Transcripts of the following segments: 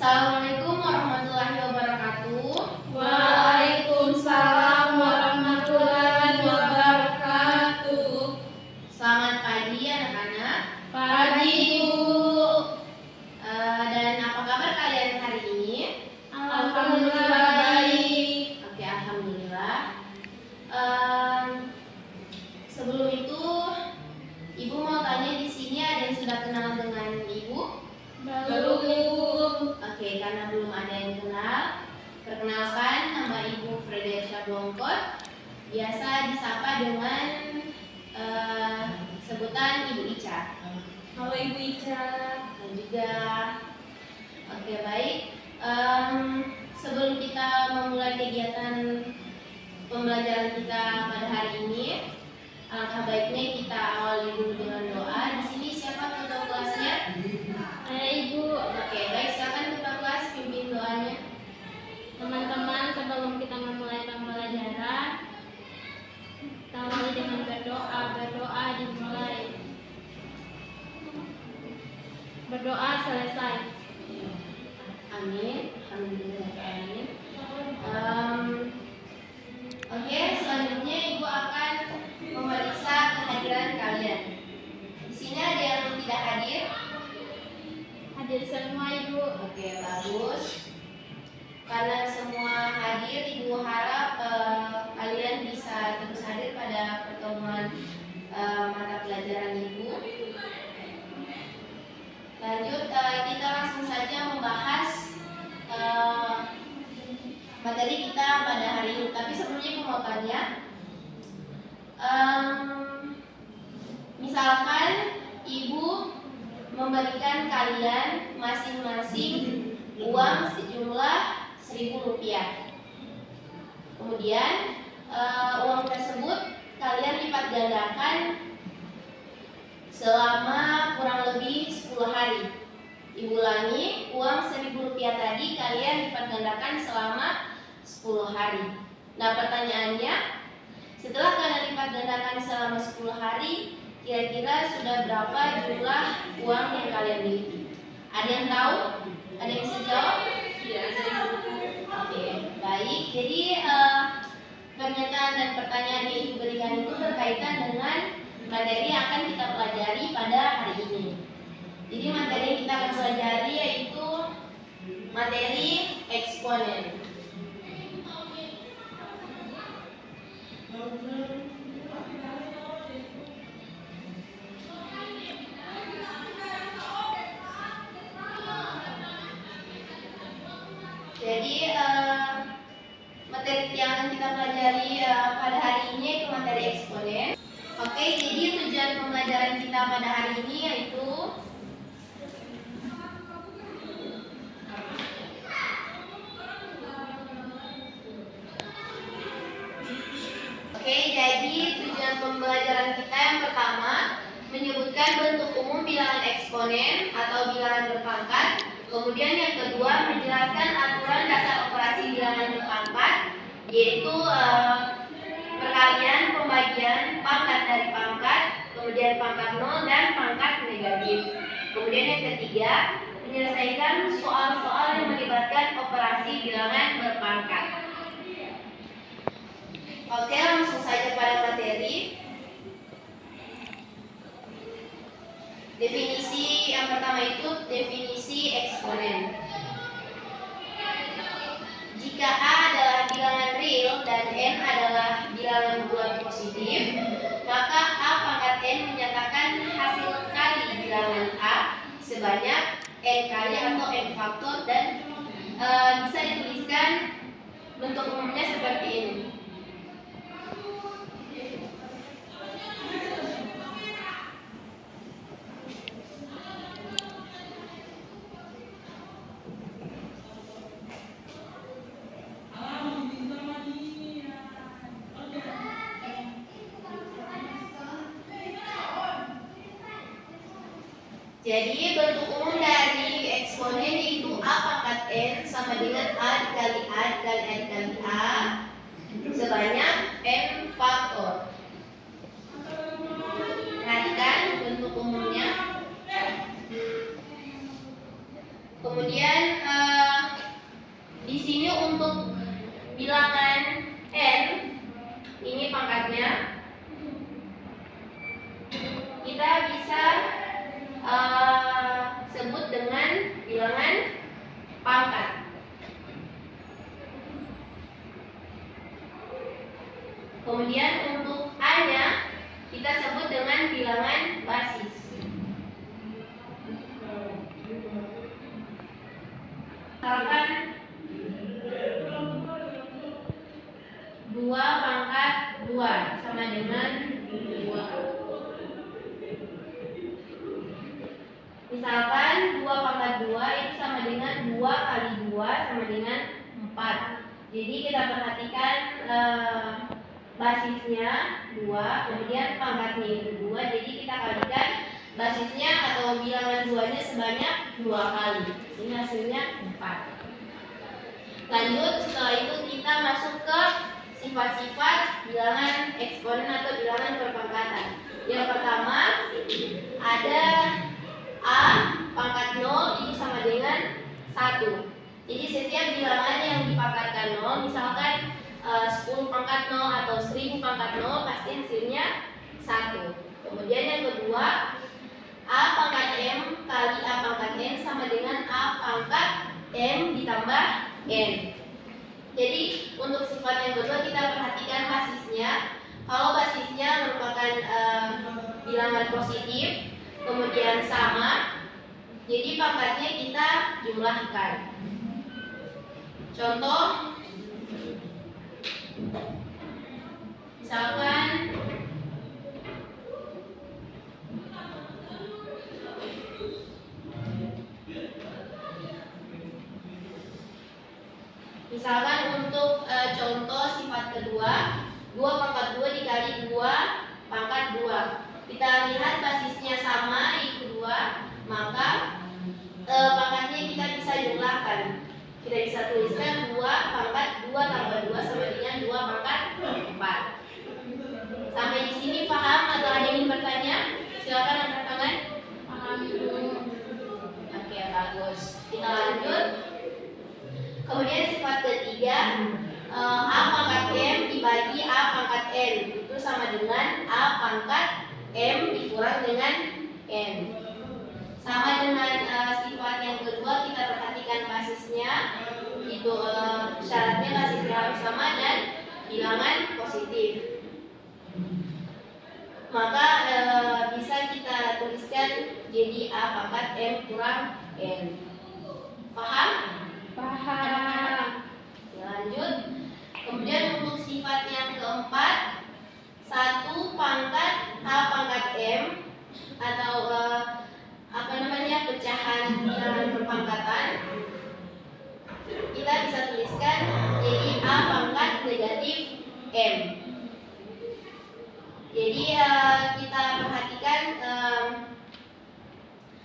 Assalamualaikum warahmatullahi wabarakatuh. Waalaikumsalam warahmatullahi wabarakatuh. Selamat pagi anak-anak. Pagi Ibu. Dan apa kabar kalian hari ini? Alhamdulillah baik. Oke, alhamdulillah. Sebelum itu, Ibu mau tanya di sini ada yang sudah kenal dengan Ibu? Belum Ibu. Oke, karena belum ada yang kenal, perkenalkan nama Ibu Fredersya Blongkot, biasa disapa dengan sebutan Ibu Ica. Halo Ibu Ica. Dan juga, oke baik. Sebelum kita memulai kegiatan pembelajaran kita pada hari ini, alangkah baiknya kita awali dulu dengan doa. Di sini siapa ketua kelasnya? Saya Ibu. Oke, baik, silakan ketua kelas pimpin doanya. Teman-teman, sebelum kita memulai pembelajaran, kita mulai dengan berdoa. Berdoa dimulai. Berdoa selesai. Amin. Alhamdulillah. Amin. Oke, selanjutnya Ibu akan memeriksa kehadiran kalian. Di sini ada yang tidak hadir? Hadir semua Ibu. Oke, bagus. Karena semua hadir, Ibu harap kalian bisa terus hadir pada pertemuan mata pelajaran Ibu. Lanjut, kita langsung saja membahas materi kita pada hari ini. Tapi sebelumnya Ibu mau tanya, misalkan Ibu memberikan kalian masing-masing uang sejumlah Rp1.000. Kemudian uang tersebut kalian lipat gandakan selama kurang lebih 10 hari. Ibu ulangi, uang Rp1.000 tadi kalian lipat gandakan selama 10 hari. Nah, pertanyaannya, setelah kalian lipat gandakan selama 10 hari, kira-kira sudah berapa jumlah uang yang kalian miliki? Ada yang tahu? Ada yang bisa jawab? Oke, baik. Jadi pernyataan dan pertanyaan yang Ibu berikan itu berkaitan dengan materi yang akan kita pelajari pada hari ini. Jadi materi yang kita akan pelajari yaitu materi eksponen. Jadi materi yang akan kita pelajari pada hari ini itu materi eksponen. Oke, jadi tujuan pembelajaran kita pada hari ini yaitu tujuan pembelajaran kita yang pertama menyebutkan bentuk umum bilangan eksponen atau bilangan berpangkat. Kemudian yang kedua menjelaskan aturan dasar operasi bilangan berpangkat, yaitu perkalian, pembagian, pangkat dari pangkat, kemudian pangkat 0 dan pangkat negatif. Kemudian yang ketiga menyelesaikan soal-soal yang melibatkan operasi bilangan berpangkat. Oke, langsung saja pada materi. Definisi yang pertama itu definisi eksponen. Jika A adalah bilangan real dan N adalah bilangan bulat positif, maka A pangkat N menyatakan hasil kali bilangan A sebanyak N kali atau N faktor, dan bisa dituliskan bentuk umumnya seperti ini. Jadi bentuk umum dari eksponen itu A pangkat N sama dengan A dikali A dikali A dikali A sebanyak N faktor. Perhatikan bentuk umumnya. Kemudian Di sini untuk bilangan n, ini pangkatnya, kita bisa sebut dengan bilangan pangkat. Kemudian untuk a-nya kita sebut dengan bilangan basis. Misalkan 2 pangkat 2 sama dengan 2. Misalkan 2 pangkat 2 itu sama dengan 2 kali 2 sama dengan 4. Jadi kita perhatikan basisnya 2, kemudian pangkatnya itu 2. Jadi kita kalikan basisnya atau bilangan 2-nya sebanyak 2 kali. Ini hasilnya 4. Lanjut, setelah itu kita masuk ke sifat-sifat bilangan eksponen atau bilangan berpangkatan. Yang pertama ada a pangkat 0 itu sama dengan 1. Jadi setiap bilangan yang dipangkatkan 0, misalkan 10 pangkat 0 atau 1000 pangkat 0, pasti hasilnya 1. Kemudian yang kedua, a pangkat m kali a pangkat n sama dengan a pangkat m ditambah n. Jadi untuk sifat yang kedua kita perhatikan basisnya. Kalau basisnya merupakan bilangan positif, kemudian sama, jadi pangkatnya kita jumlahkan. Contoh, misalkan untuk contoh sifat kedua, 2 pangkat 2 dikali 2 pangkat 2. Kita lihat basisnya sama, yaitu 2, maka pangkatnya kita bisa jumlahkan. Kita bisa tuliskan 2 pangkat 2 tambah 2 sama dengan 2 pangkat 4. Sampai di sini paham atau ada yang ingin bertanya? Silakan angkat tangan. Paham, Bu. Oke, bagus. Kita lanjut. Kemudian sifat ketiga, a pangkat m dibagi a pangkat n itu sama dengan a pangkat m dikurang dengan n. Sama dengan sifat yang kedua, kita perhatikan basisnya, itu syaratnya basisnya harus sama dan bilangan positif. Maka bisa kita tuliskan jadi a pangkat m kurang n. Paham? Paham. Lanjut. Kemudian untuk sifat yang keempat, 1 pangkat a pangkat m atau pecahan bilangan berpangkatan, kita bisa tuliskan jadi a pangkat negatif m. Jadi kita perhatikan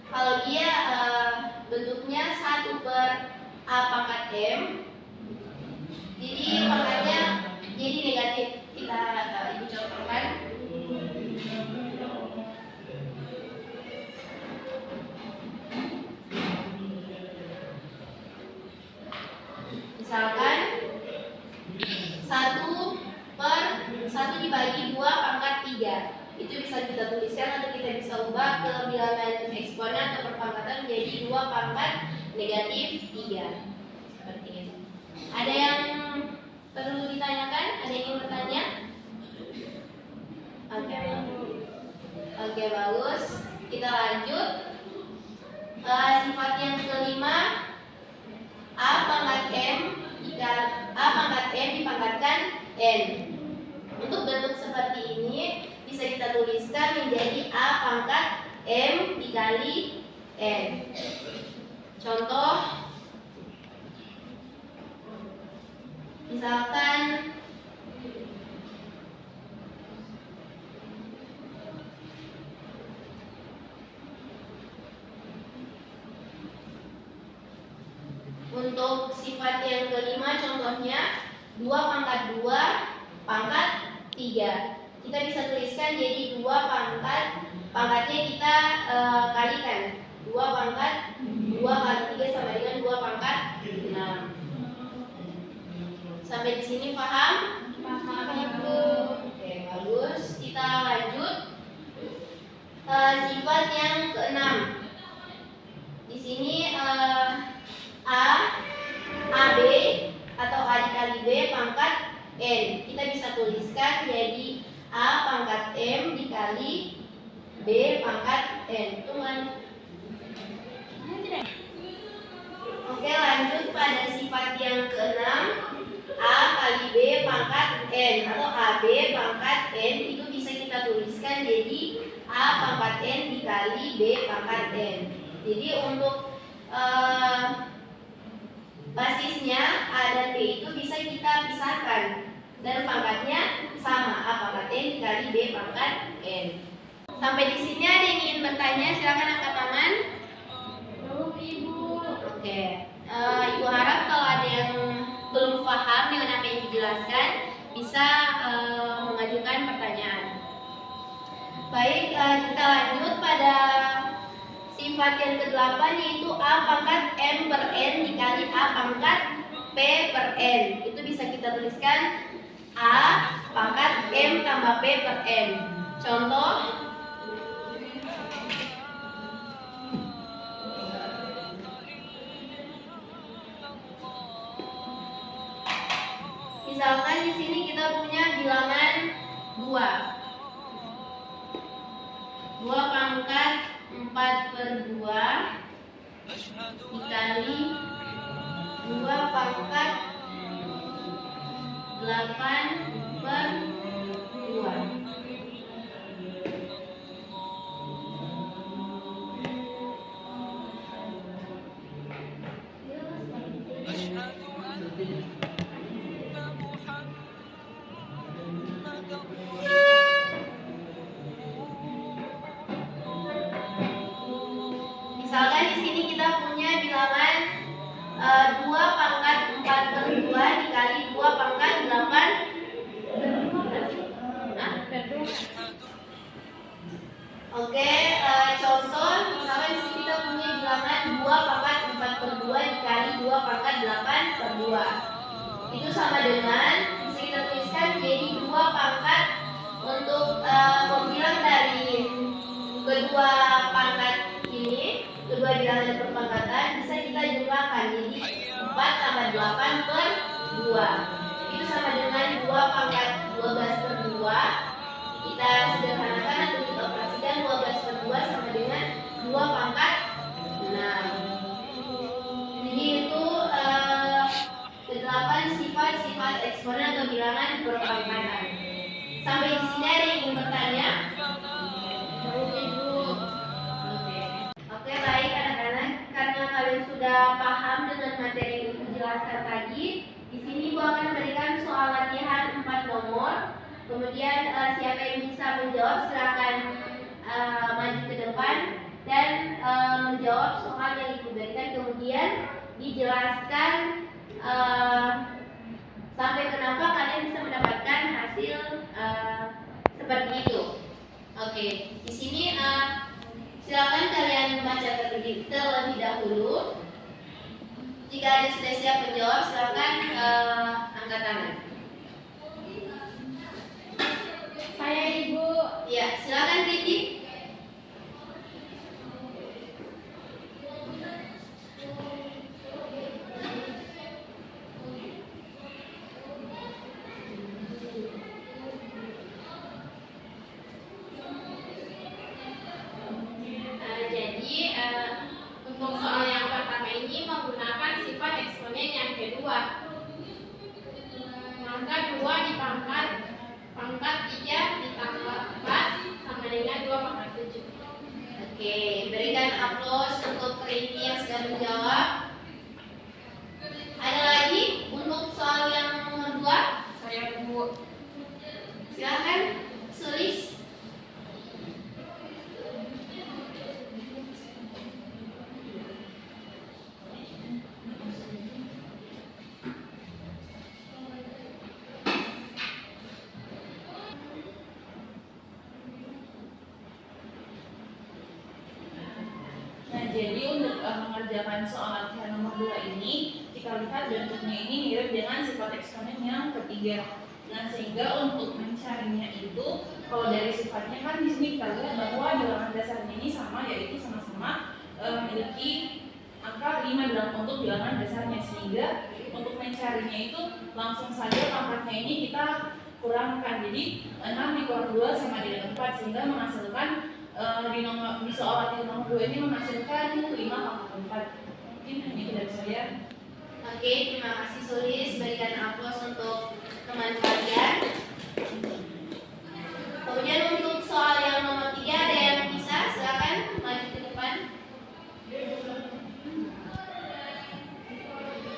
kalau dia bentuknya 1 per a pangkat m, jadi pangkatnya jadi negatif. Kita ibu contohkan. Misalkan 1 dibagi 2 pangkat 3, itu bisa kita tuliskan atau kita bisa ubah ke bilangan eksponen atau perpangkatan menjadi 2 pangkat negatif 3. Seperti itu. Ada yang perlu ditanyakan? Ada yang ingin bertanya? Oke, bagus. Kita lanjut. Sifat yang kelima, a pangkat m dipangkatkan n. Untuk bentuk seperti ini bisa kita tuliskan menjadi a pangkat m dikali n. Contoh, misalkan untuk sifat yang kelima, contohnya 2 pangkat 2 pangkat 3. Kita bisa tuliskan jadi 2 pangkatnya kita kalikan. 2 pangkat 2 kali 3 sama dengan 2 pangkat 6. sini paham? Paham, Ibu. Oke, bagus. Kita lanjut. Sifat yang keenam. Di sini AB atau A dikali B pangkat N. Kita bisa tuliskan jadi A pangkat M dikali B pangkat N. Oke, lanjut pada sifat yang keenam. A kali B pangkat N atau AB pangkat N itu bisa kita tuliskan jadi A pangkat N dikali B pangkat N. Jadi untuk basisnya A dan B itu bisa kita pisahkan dan pangkatnya sama, A pangkat N dikali B pangkat N. Sampai di sini ada yang ingin bertanya, silakan angkat tangan. Belum, Ibu. Oke, Ibu harap kalau ada yang belum paham dengan apa yang dijelaskan bisa mengajukan pertanyaan. Baik, kita lanjut pada sifat yang ke-8 yaitu A pangkat M per N dikali A pangkat P per N. Itu bisa kita tuliskan A pangkat M tambah P per N. Contoh, misalkan di sini kita punya bilangan 2. 2 pangkat 4 per 2 dikali 2 pangkat 8 per 2. Misalkan di sini kita punya bilangan 2 pangkat 4 per 2 dikali 2 pangkat 8 per 2. Oke, contoh misalkan di sini kita punya bilangan 2 pangkat 4 per 2 dikali 2 pangkat 8 per 2. Itu sama dengan, bisa kita tuliskan jadi 2 pangkat untuk pembilang dari kedua pangkat ini, kedua bilangan perpangkatan bisa kita jumlahkan jadi 4 tambah 8 per 2. Itu sama dengan 2 pangkat 12 per 2. Kita sederhanakan atau kita operasikan 12 per 2 sama dengan 2 pangkat 6. Jadi itu ke-8 sifat-sifat eksponen atau bilangan perpangkatan. Sampai di sini ada yang ingin bertanya? Belum, Ibu. Oke, baik anak-anak, karena kalian sudah paham dengan materi yang dijelaskan tadi, di sini Ibu akan memberikan soal latihan 4 nomor. Kemudian siapa yang bisa menjawab silakan maju ke depan dan menjawab soal yang Ibu berikan. Kemudian dijelaskan sampai kenapa kalian bisa mendapatkan hasil seperti itu. Oke, di sini silakan kalian baca terlebih dahulu. Jika ada sudah siap menjawab, silakan angkat tangan. Saya, Ibu. Ya, silakan Riti. Untuk soal yang pertama ini menggunakan sifat eksponen yang kedua. Maka 2 dipangkat 3 ditambah 4 sama dengan 2 pangkat Jadi untuk mengerjakan soal latihan nomor 2 ini, kita lihat bentuknya ini mirip dengan sifat eksponen yang ketiga. Nah, sehingga untuk mencarinya itu, kalau dari sifatnya kan di sini kita lihat bahwa bilangan dasarnya ini sama, yaitu sama-sama memiliki angka 5 dalam bentuk bilangan dasarnya, sehingga untuk mencarinya itu langsung saja pangkatnya ini kita kurangkan. Jadi 6 dikurangi 2 sama dengan 4, sehingga menghasilkan di soal latihan nomor 2 ini menghasilkan 5 pangkat 4. Mungkin hanya itu dari saya. Oke, terima kasih Sulis. Berikan aplaus untuk teman kalian. Kemudian untuk soal yang nomor 3, ada yang bisa? Silakan maju ke depan.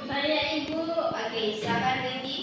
Saya Ibu. Oke, silakan Rindi.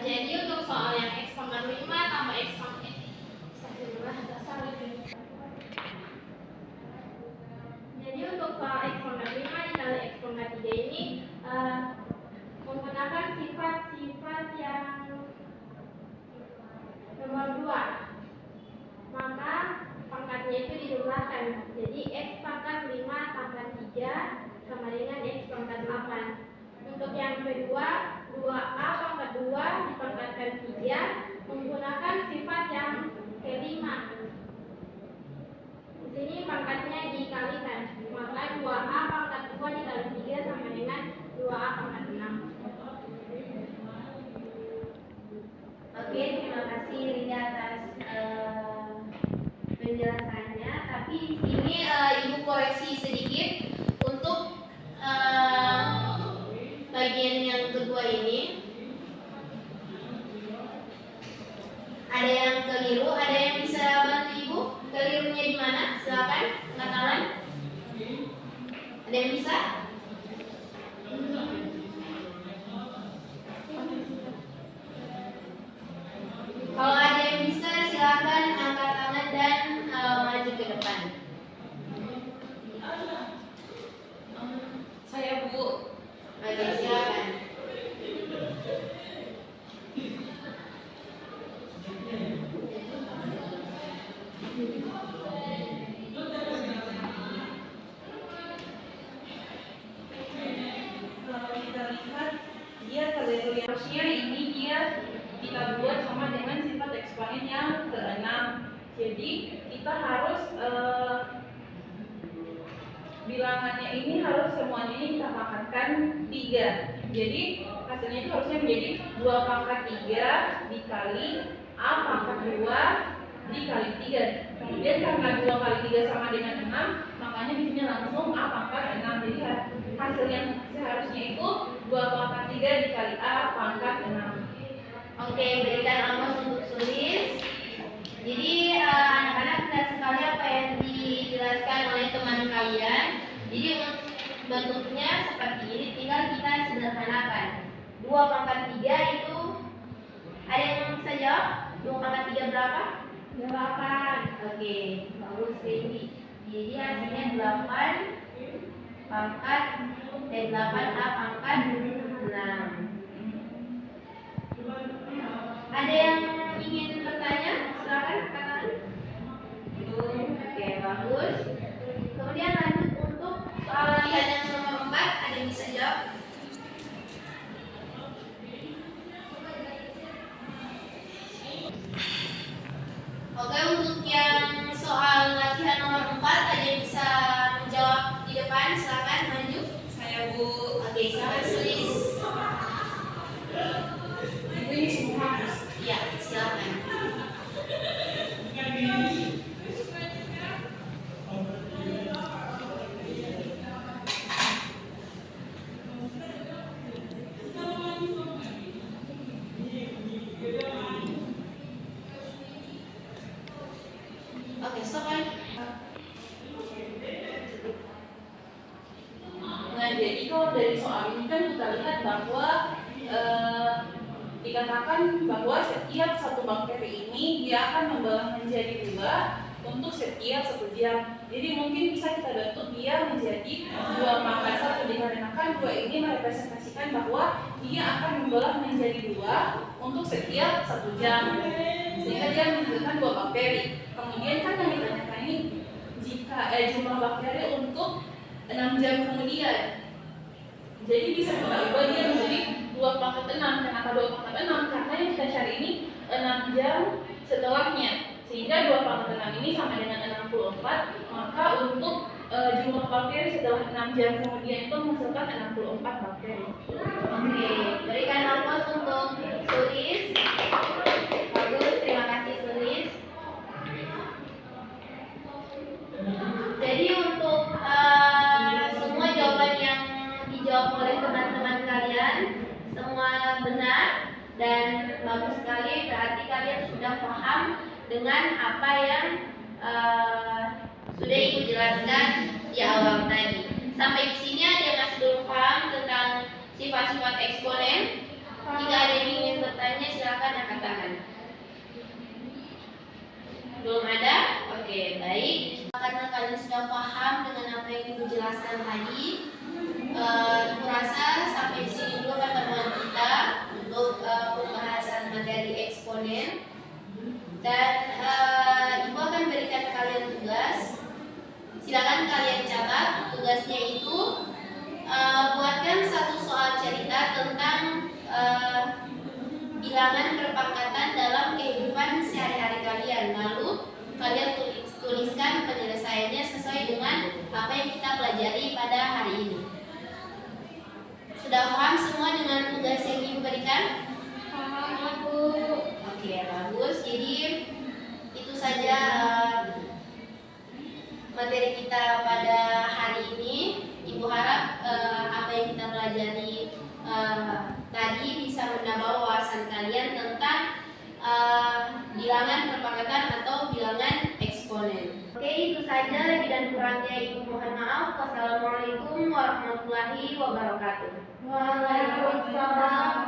Jadi untuk soal yang X pangkat 5 tambah X pangkat Jadi untuk soal X pangkat 5 dikali X pangkat 3 ini menggunakan sifat-sifat yang nomor 2. Maka pangkatnya itu dijumlahkan. Jadi X pangkat 5 tambah 3 sama dengan X pangkat 8. Untuk yang kedua, 2A pangkat 2 dipangkatkan 3 menggunakan sifat yang kelima. Di sini pangkatnya dikalikan, maka 2A pangkat 2 dikali 3 sama dengan 2A pangkat 6. Oke, terima kasih Rindi atas penjelasannya. Tapi di sini Ibu koreksi sedikit untuk bagian yang kedua ini. Ada yang keliru, ada yang bisa bantu Ibu? Kelirunya di mana? Silakan, angkat tangan. Ada yang bisa? Kalau ada yang bisa, silakan angkat tangan dan maju ke depan. Saya Bu. Oke, silakan. Kalau kita lihat, dia kalkulasinya ini kita buat sama dengan sifat eksponen yang ke-6. Jadi kita harus bilangannya ini harus semuanya ini kita pangkatkan 3. Jadi hasilnya itu harusnya menjadi 2 pangkat 3 dikali A pangkat 2 dikali 3. Kemudian karena 2 kali 3 sama dengan 6, makanya di sini langsung A pangkat 6. Jadi hasil yang seharusnya itu 2 pangkat 3 dikali A pangkat 6. Oke, berikan aplaus untuk Sulis. Jadi anak-anak benar sekali apa yang dijelaskan oleh teman kalian. Jadi bentuknya seperti ini, tinggal kita sederhanakan. 2 pangkat 3 itu, ada yang bisa jawab? 2 pangkat 3 berapa? 8. Oke, bagus ini. Jadi hasilnya 8 pangkat 8A pangkat 6. Ada yang ingin bertanya? Silakan katakan. Oke, bagus. Kemudian lanjut untuk soal latihan yang nomor 4, ada yang bisa jawab? Oke, untuk yang soal latihan nomor 4, ada yang bisa menjawab di depan? Silakan maju. Saya Bu. Oke, silakan Sulis. Ibu ini semua. Iya, silakan. kalau dari soal ini kan kita lihat bahwa dikatakan bahwa setiap satu bakteri ini dia akan membelah menjadi 2 untuk setiap 1 jam. Jadi mungkin bisa kita bentuk dia menjadi 2 × 1 dikarenakan 2 ini merepresentasikan bahwa dia akan membelah menjadi 2 untuk setiap 1 jam. Sehingga dia menghasilkan 2 bakteri. Kemudian kan yang ditanyakan ini jika jumlah bakteri untuk 6 jam kemudian. Jadi bisa kita ubah dia menjadi 2/6. Kenapa 2/6? Karena yang kita cari ini 6 jam setelahnya. Sehingga 2/6 ini sama dengan 64. Maka untuk jumlah bakteri setelah 6 jam kemudian itu menghasilkan 64 bakteri. Oke, berikan aplaus untuk Sulis. Bagus, terima kasih Sulis. Jadi untuk semua jawaban yang dijawab oleh teman-teman kalian semua benar dan bagus sekali, berarti kalian sudah paham dengan apa yang sudah Ibu jelaskan di awal tadi. Sampai di sini ada yang masih belum paham tentang sifat-sifat eksponen? Jika ada yang ingin bertanya silakan angkat tangan. Belum ada? Oke, baik. Karena kalian sudah paham dengan apa yang Ibu jelaskan tadi, Ibu rasa sampai di sini dulu pertemuan kita untuk pembahasan materi eksponen. Dan Ibu akan berikan kalian tugas. Silakan kalian catat tugasnya itu. Buatkan 1 soal cerita tentang bilangan berpangkatan dalam kehidupan sehari-hari kalian. Lalu kalian tuliskan penyelesaiannya sesuai dengan apa yang kita pelajari pada hari ini. Sudah paham semua dengan tugas yang Ibu berikan? Paham, Ibu. Oke, bagus. Jadi itu saja materi kita pada hari ini. Ibu harap apa yang kita pelajari tadi bisa menambah wawasan kalian tentang bilangan perpangkatan atau bilangan eksponen. Oke, itu saja. Lebih dan kurangnya Ibu mohon maaf. Wassalamualaikum warahmatullahi wabarakatuh. Waalaikumsalam